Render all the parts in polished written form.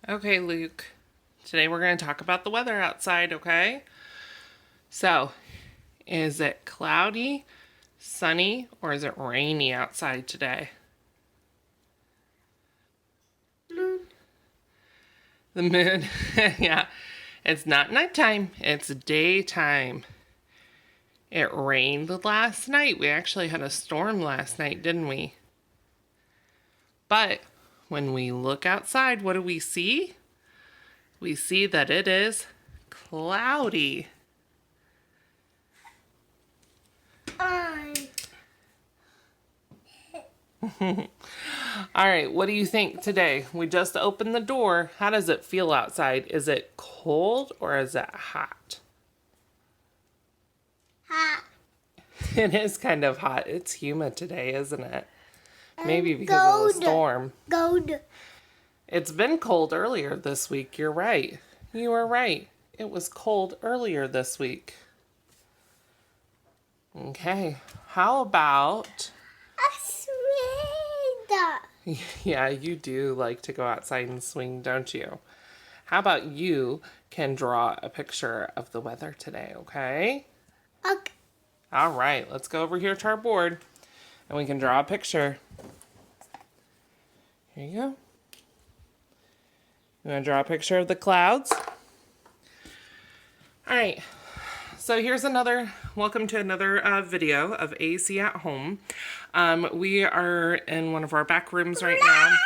Okay, Luke. Today we're going to talk about the weather outside, okay? So, is it cloudy, sunny, or is it rainy outside today? Moon. The moon. Yeah. It's not nighttime, it's daytime. It rained last night. We actually had a storm last night, didn't we? But when we look outside, what do we see? We see that it is cloudy. All right, what do you think today? We just opened the door. How does it feel outside? Is it cold or is it hot? Hot. It is kind of hot. It's humid today, isn't it? Maybe because of the storm. Gold. It's been cold earlier this week. You're right. You are right. It was cold earlier this week. Okay. How about... A swing. Yeah, you do like to go outside and swing, don't you? How about you can draw a picture of the weather today, okay? Okay. All right, let's go over here to our board and we can draw a picture. Here you go. You want to draw a picture of the clouds? All right, so here's welcome to another video of AAC at home. We are in one of our back rooms right now. I'm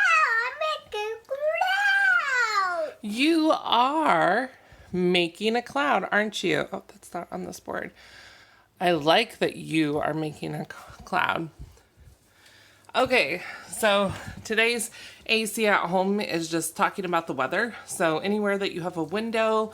making cloud. You are making a cloud, aren't you? Oh, that's not on this board. I like that you are making a cloud. Okay, so today's AC at home is just talking about the weather. So anywhere that you have a window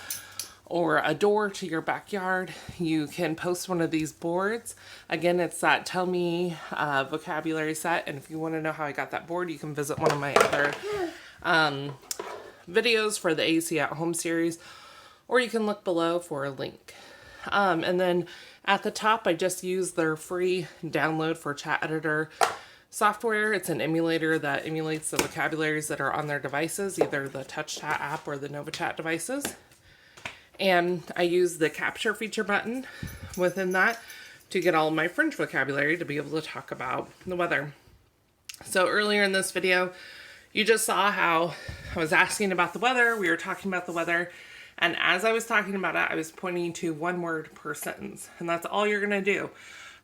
or a door to your backyard, you can post one of these boards. Again, it's that Tell Me vocabulary set. And if you want to know how I got that board, you can visit one of my other videos for the AC at home series, or you can look below for a link. And then at the top, I just use their free download for chat editor software. It's an emulator that emulates the vocabularies that are on their devices, either the TouchChat app or the NovaChat devices. And I use the capture feature button within that to get all my fringe vocabulary to be able to talk about the weather. So earlier in this video, you just saw how I was asking about the weather. We were talking about the weather. And as I was talking about it, I was pointing to one word per sentence. And that's all you're going to do.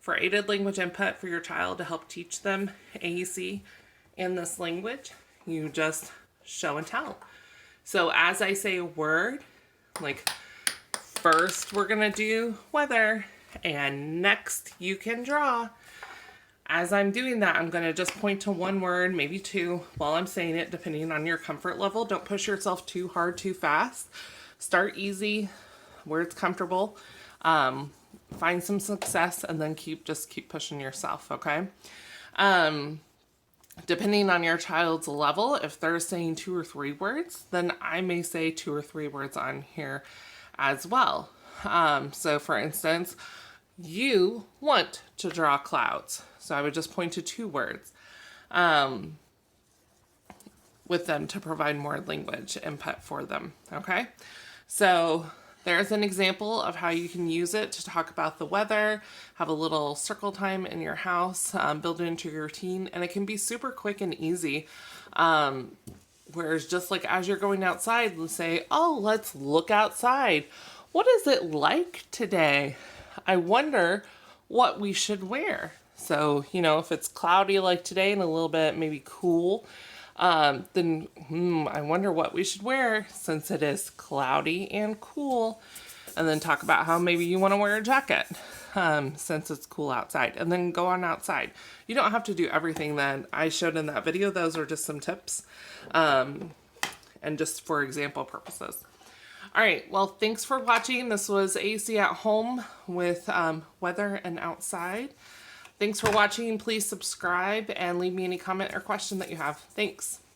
For aided language input for your child to help teach them AAC in this language, you just show and tell. So as I say a word, like first we're going to do weather, and next you can draw. As I'm doing that, I'm going to just point to one word, maybe two, while I'm saying it, depending on your comfort level. Don't push yourself too hard, too fast. Start easy, where it's comfortable. Find some success, and then keep pushing yourself, okay? Depending on your child's level, if they're saying 2 or 3 words, then I may say 2 or 3 words on here as well. So for instance, you want to draw clouds. So I would just point to 2 words with them to provide more language input for them, okay? So there's an example of how you can use it to talk about the weather, have a little circle time in your house, build it into your routine, and it can be super quick and easy. Whereas just like as you're going outside, let's say, oh, let's look outside. What is it like today? I wonder what we should wear. So, if it's cloudy like today and a little bit maybe cool, then I wonder what we should wear since it is cloudy and cool. And then talk about how maybe you want to wear a jacket since it's cool outside, and then go on outside. You don't have to do everything that I showed in that video. Those are just some tips and just for example purposes. All right, well, thanks for watching. This was AC at home with weather and outside. Thanks for watching. Please subscribe and leave me any comment or question that you have. Thanks.